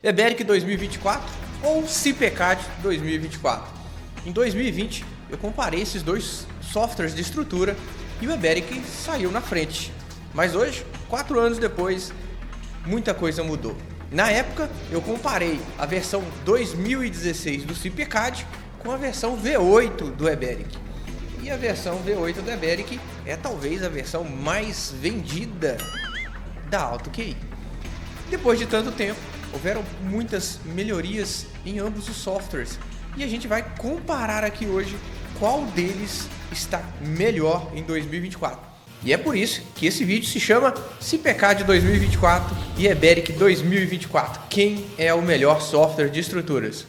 EBERIC 2024 ou CIPECAD 2024. Em 2020 eu comparei esses dois softwares de estrutura e o EBERIC saiu na frente. Mas hoje, 4 anos depois, muita coisa mudou. Na época eu comparei a versão 2016 do CIPECAD com a versão V8 do EBERIC. E a versão V8 do EBERIC é talvez a versão mais vendida da AutoQI. Depois de tanto tempo, houveram muitas melhorias em ambos os softwares e a gente vai comparar aqui hoje qual deles está melhor em 2024. E é por isso que esse vídeo se chama CIPECAD 2024 e EBERIC 2024. Quem é o melhor software de estruturas?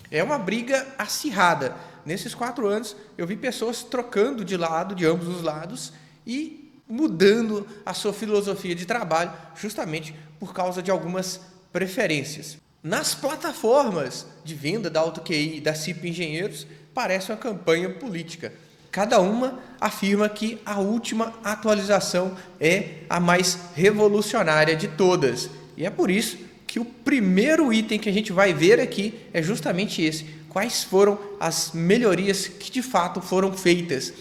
É uma briga acirrada. Nesses 4 anos eu vi pessoas trocando de lado, de ambos os lados, e mudando a sua filosofia de trabalho justamente por causa de algumas preferências. Nas plataformas de venda da AutoQI e da CIP Engenheiros, parece uma campanha política. Cada uma afirma que a última atualização é a mais revolucionária de todas. E é por isso que o primeiro item que a gente vai ver aqui é justamente esse. Quais foram as melhorias que de fato foram feitas?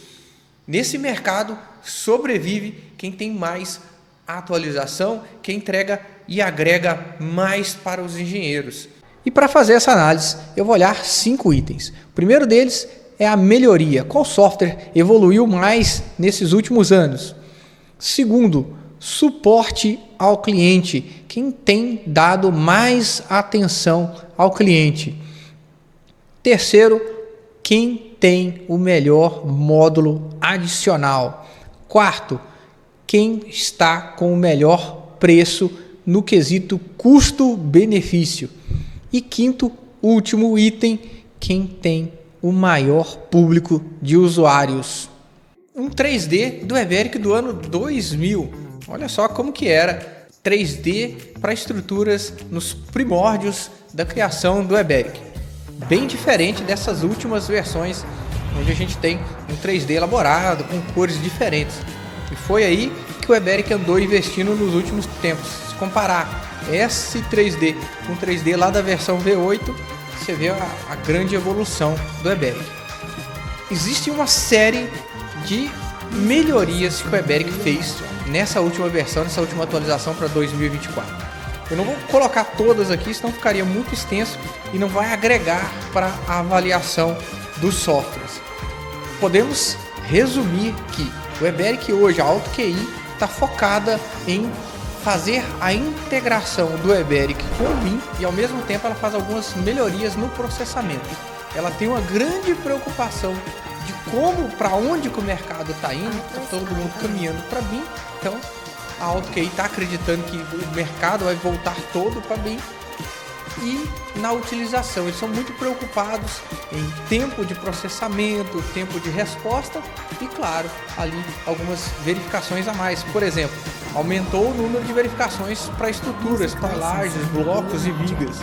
Nesse mercado sobrevive quem tem mais atualização, quem entrega e agrega mais para os engenheiros. E para fazer essa análise, eu vou olhar 5 itens. O primeiro deles é a melhoria. Qual software evoluiu mais nesses últimos anos? Segundo, suporte ao cliente. Quem tem dado mais atenção ao cliente? Terceiro, quem tem o melhor módulo adicional? Quarto, quem está com o melhor preço no quesito custo-benefício? E quinto, último item, quem tem o maior público de usuários? Um 3D do EBERIC do ano 2000. Olha só como que era 3D para estruturas nos primórdios da criação do EBERIC. Bem diferente dessas últimas versões, onde a gente tem um 3D elaborado, com cores diferentes. E foi aí que o EBERIC andou investindo nos últimos tempos. Se comparar esse 3D com o 3D lá da versão V8, você vê a grande evolução do EBERIC. Existe uma série de melhorias que o EBERIC fez nessa última versão, nessa última atualização para 2024. Eu não vou colocar todas aqui, senão ficaria muito extenso e não vai agregar para a avaliação dos softwares. Podemos resumir que o EBERIC hoje, a AutoQI, está focada em fazer a integração do EBERIC com o BIM e ao mesmo tempo ela faz algumas melhorias no processamento. Ela tem uma grande preocupação de como, para onde que o mercado está indo, está todo mundo caminhando para BIM, então a AutoQI está acreditando que o mercado vai voltar todo para BIM. E na utilização, eles são muito preocupados em tempo de processamento, tempo de resposta e, claro, ali algumas verificações a mais. Por exemplo, aumentou o número de verificações para estruturas, para lajes, blocos e vigas.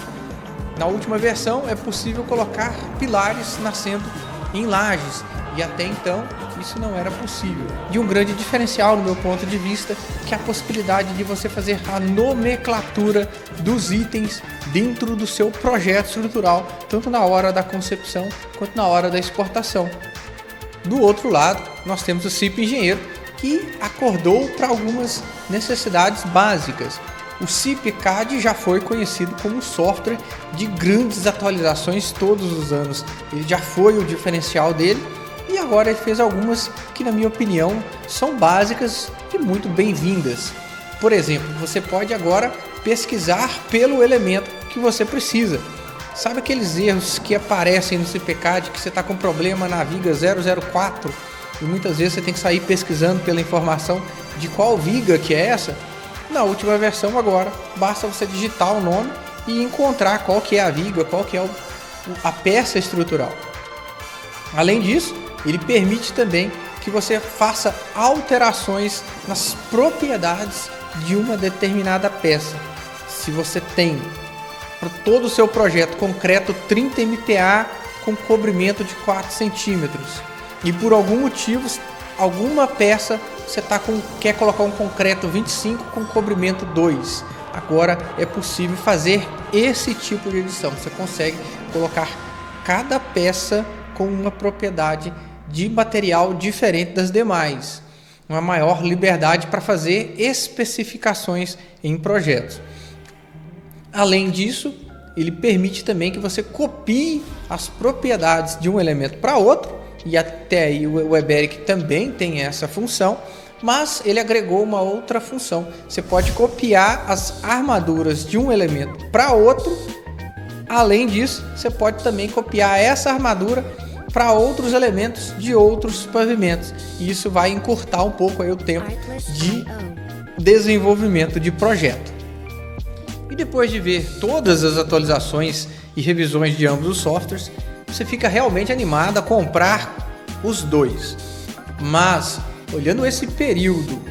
Na última versão é possível colocar pilares nascendo em lajes e até então isso não era possível. E um grande diferencial no meu ponto de vista, que é a possibilidade de você fazer a nomenclatura dos itens dentro do seu projeto estrutural, tanto na hora da concepção quanto na hora da exportação. Do outro lado, nós temos o CIP Engenheiro, que acordou para algumas necessidades básicas. O CIPECAD já foi conhecido como um software de grandes atualizações todos os anos. Ele já foi o diferencial dele e agora ele fez algumas que, na minha opinião, são básicas e muito bem-vindas. Por exemplo, você pode agora pesquisar pelo elemento que você precisa. Sabe aqueles erros que aparecem no CIPECAD que você está com problema na viga 004 e muitas vezes você tem que sair pesquisando pela informação de qual viga que é essa? Na última versão agora, basta você digitar o nome e encontrar qual que é a viga, qual que é a peça estrutural. Além disso, ele permite também que você faça alterações nas propriedades de uma determinada peça. Se você tem para todo o seu projeto concreto 30 MPa com cobrimento de 4 centímetros e por algum motivo alguma peça você quer colocar um concreto 25 com cobrimento 2. Agora é possível fazer esse tipo de edição. Você consegue colocar cada peça com uma propriedade de material diferente das demais, uma maior liberdade para fazer especificações em projetos. Além disso, ele permite também que você copie as propriedades de um elemento para outro, e até aí o WebEric também tem essa função, mas ele agregou uma outra função. Você pode copiar as armaduras de um elemento para outro. Além disso, você pode também copiar essa armadura para outros elementos de outros pavimentos. E isso vai encurtar um pouco aí o tempo de desenvolvimento de projeto. E depois de ver todas as atualizações e revisões de ambos os softwares, você fica realmente animado a comprar os dois. Mas, olhando esse período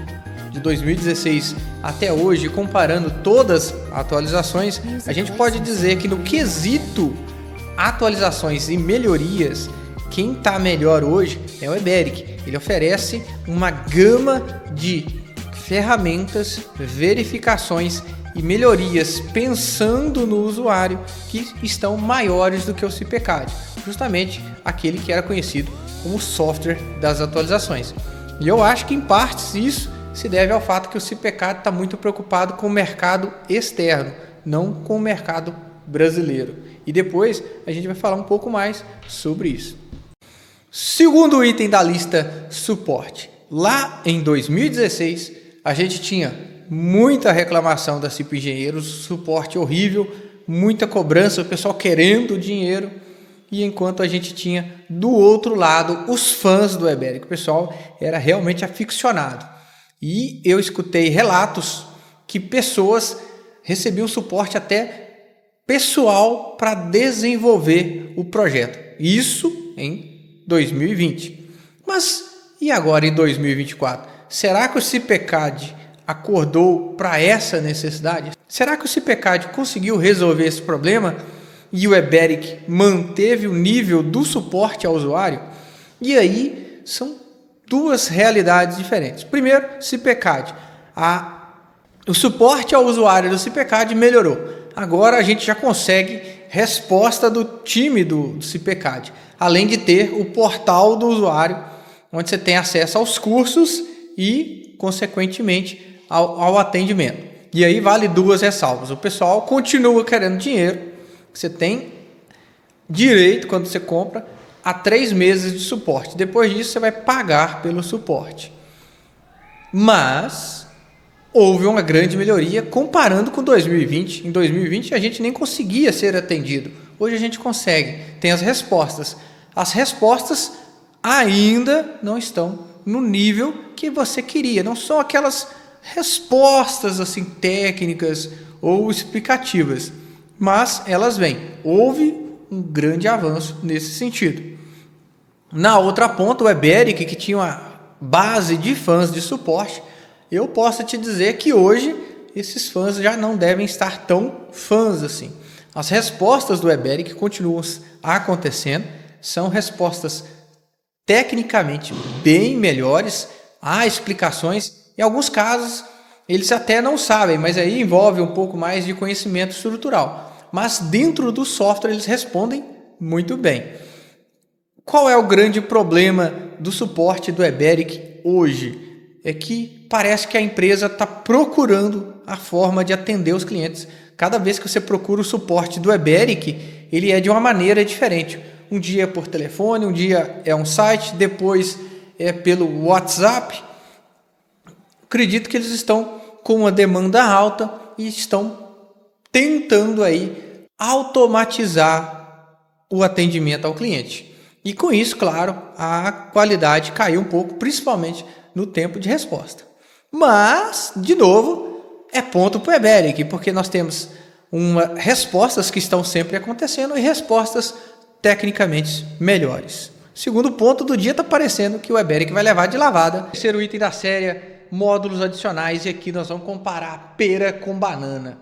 de 2016 até hoje, comparando todas as atualizações, a gente pode dizer que no quesito atualizações e melhorias, quem está melhor hoje é o WebEric. Ele oferece uma gama de ferramentas, verificações e melhorias pensando no usuário que estão maiores do que o CPCAD, justamente aquele que era conhecido como software das atualizações. E eu acho que em partes isso se deve ao fato que o CPCAD está muito preocupado com o mercado externo, não com o mercado brasileiro. E depois a gente vai falar um pouco mais sobre isso. Segundo item da lista, suporte. Lá em 2016 a gente tinha muita reclamação da CIP Engenheiros, suporte horrível, muita cobrança, o pessoal querendo dinheiro, e enquanto a gente tinha do outro lado os fãs do WebEric, o pessoal era realmente aficionado. E eu escutei relatos que pessoas recebiam suporte até pessoal para desenvolver o projeto. Isso em 2020. Mas e agora em 2024? Será que o CPCAD acordou para essa necessidade? Será que o CPCAD conseguiu resolver esse problema e o WebEric manteve o nível do suporte ao usuário? E aí são duas realidades diferentes. Primeiro, CPCAD. O suporte ao usuário do CPCAD melhorou. Agora a gente já consegue resposta do time do CPCAD, além de ter o portal do usuário, onde você tem acesso aos cursos e, consequentemente, ao atendimento. E aí vale duas ressalvas. O pessoal continua querendo dinheiro. Você tem direito, quando você compra, a 3 meses de suporte. Depois disso, você vai pagar pelo suporte. Mas houve uma grande melhoria comparando com 2020. Em 2020, a gente nem conseguia ser atendido. Hoje a gente consegue. Tem as respostas. As respostas ainda não estão no nível que você queria. Não são aquelas respostas assim técnicas ou explicativas, mas elas vêm. Houve um grande avanço nesse sentido. Na outra ponta, o WebEric, que tinha uma base de fãs de suporte, eu posso te dizer que hoje esses fãs já não devem estar tão fãs assim. As respostas do WebEric continuam acontecendo, são respostas tecnicamente bem melhores, há explicações. Em alguns casos, eles até não sabem, mas aí envolve um pouco mais de conhecimento estrutural. Mas dentro do software eles respondem muito bem. Qual é o grande problema do suporte do WebEric hoje? É que parece que a empresa está procurando a forma de atender os clientes. Cada vez que você procura o suporte do WebEric, ele é de uma maneira diferente. Um dia é por telefone, um dia é um site, depois é pelo WhatsApp. Acredito que eles estão com uma demanda alta e estão tentando aí automatizar o atendimento ao cliente. E com isso, claro, a qualidade caiu um pouco, principalmente no tempo de resposta. Mas, de novo, é ponto para o WebEric, porque nós temos respostas que estão sempre acontecendo e respostas tecnicamente melhores. Segundo ponto do dia, está parecendo que o WebEric vai levar de lavada. Terceiro item da série, módulos adicionais, e aqui nós vamos comparar pera com banana.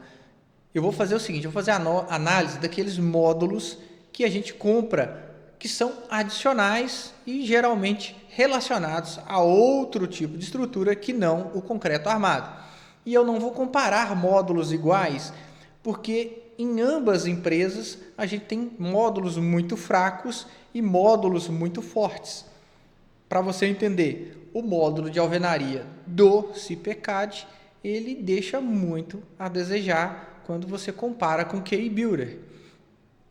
Eu vou fazer o seguinte, eu vou fazer a análise daqueles módulos que a gente compra, que são adicionais e geralmente relacionados a outro tipo de estrutura que não o concreto armado. E eu não vou comparar módulos iguais, porque em ambas empresas a gente tem módulos muito fracos e módulos muito fortes. Para você entender, o módulo de alvenaria do CIPECAD, ele deixa muito a desejar quando você compara com o QI Builder.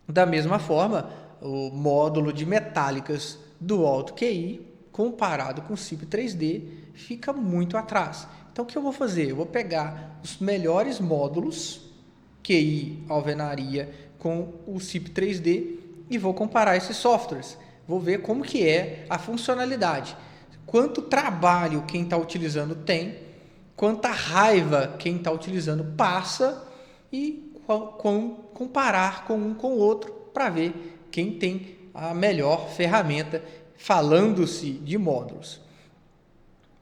Da mesma forma, o módulo de metálicas do AutoQI, comparado com o CIP 3D, fica muito atrás. Então, o que eu vou fazer? Eu vou pegar os melhores módulos, QI alvenaria, com o CIP 3D e vou comparar esses softwares. Vou ver como que é a funcionalidade. Quanto trabalho quem está utilizando tem, quanta raiva quem está utilizando passa e comparar com um com o outro para ver quem tem a melhor ferramenta, falando-se de módulos.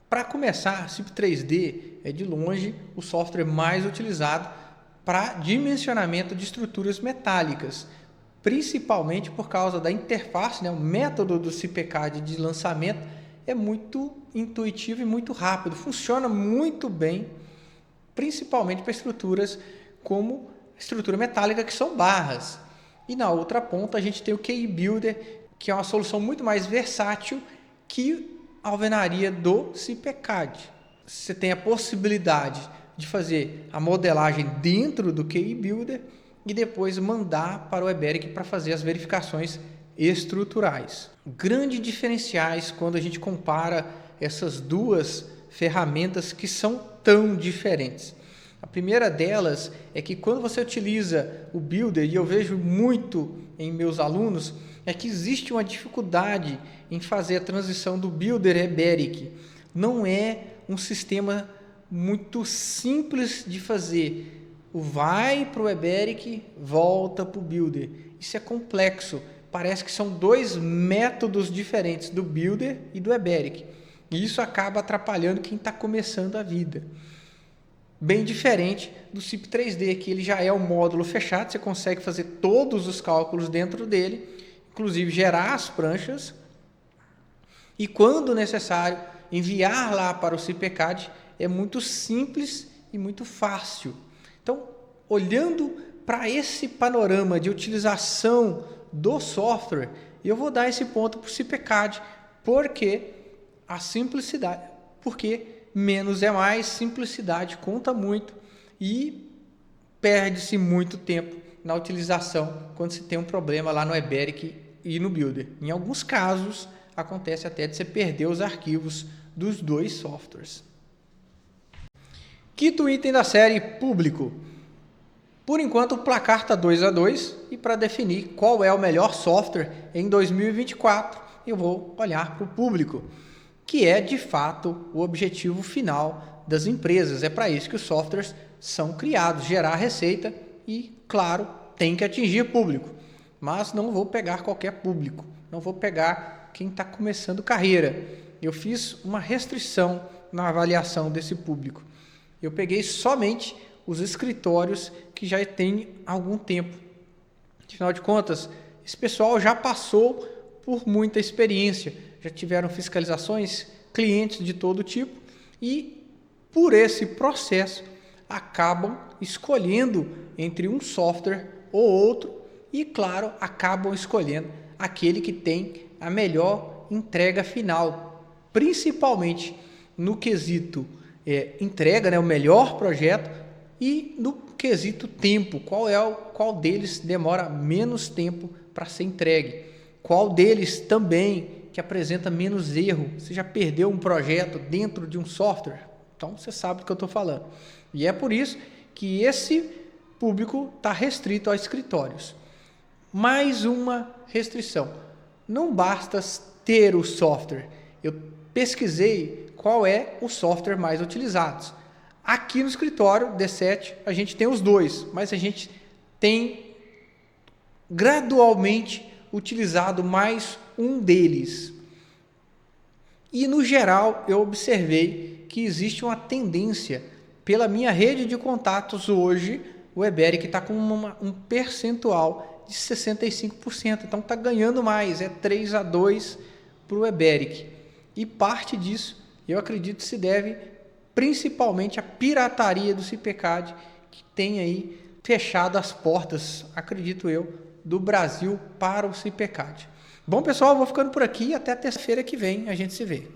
Para começar, CIP 3D é de longe o software mais utilizado para dimensionamento de estruturas metálicas, principalmente por causa da interface, o método do CIPECAD de lançamento é muito intuitivo e muito rápido, funciona muito bem, principalmente para estruturas como estrutura metálica, que são barras. E na outra ponta a gente tem o QI Builder, que é uma solução muito mais versátil que a alvenaria do CIPECAD. Você tem a possibilidade de fazer a modelagem dentro do QI Builder e depois mandar para o Weberic para fazer as verificações estruturais. Grandes diferenciais quando a gente compara essas duas ferramentas que são tão diferentes. A primeira delas é que quando você utiliza o Builder, e eu vejo muito em meus alunos, é que existe uma dificuldade em fazer a transição do Builder Weberic. Não é um sistema muito simples de fazer. Vai para o Weberic, volta para o Builder. Isso é complexo. Parece que são dois métodos diferentes do Builder e do Weberic. E isso acaba atrapalhando quem está começando a vida. Bem diferente do CIP 3D, que ele já é um módulo fechado, você consegue fazer todos os cálculos dentro dele, inclusive gerar as pranchas e, quando necessário, enviar lá para o CIPECAD. É muito simples e muito fácil. Então, olhando para esse panorama de utilização do software, eu vou dar esse ponto para o CIPECAD, porque a simplicidade, porque menos é mais, simplicidade conta muito e perde-se muito tempo na utilização quando se tem um problema lá no Weberic e no Builder. Em alguns casos, acontece até de você perder os arquivos dos dois softwares. Quinto item da série, público. Por enquanto, o placar está 2-2 e para definir qual é o melhor software em 2024, eu vou olhar para o público, que é, de fato, o objetivo final das empresas. É para isso que os softwares são criados, gerar receita e, claro, tem que atingir público. Mas não vou pegar qualquer público, não vou pegar quem está começando carreira. Eu fiz uma restrição na avaliação desse público. Eu peguei somente os escritórios que já têm algum tempo. Afinal de contas, esse pessoal já passou por muita experiência, já tiveram fiscalizações, clientes de todo tipo e, por esse processo, acabam escolhendo entre um software ou outro e, claro, acabam escolhendo aquele que tem a melhor entrega final, principalmente no quesito entrega, o melhor projeto, e no quesito tempo, qual deles demora menos tempo para ser entregue, qual deles também que apresenta menos erro. Você já perdeu um projeto dentro de um software? Então você sabe do que eu estou falando. E é por isso que esse público está restrito a escritórios. Mais uma restrição: não basta ter o software. Eu pesquisei qual é o software mais utilizado. Aqui no escritório D7 a gente tem os dois, mas a gente tem gradualmente utilizado mais um deles. E no geral eu observei que existe uma tendência, pela minha rede de contatos hoje, o Weberic está com um percentual de 65%, então está ganhando mais, é 3-2 para o Weberic. E parte disso, eu acredito, se deve principalmente à pirataria do CIPECAD, que tem aí fechado as portas, acredito eu, do Brasil para o CIPECAD. Bom, pessoal, vou ficando por aqui. Até terça-feira que vem a gente se vê.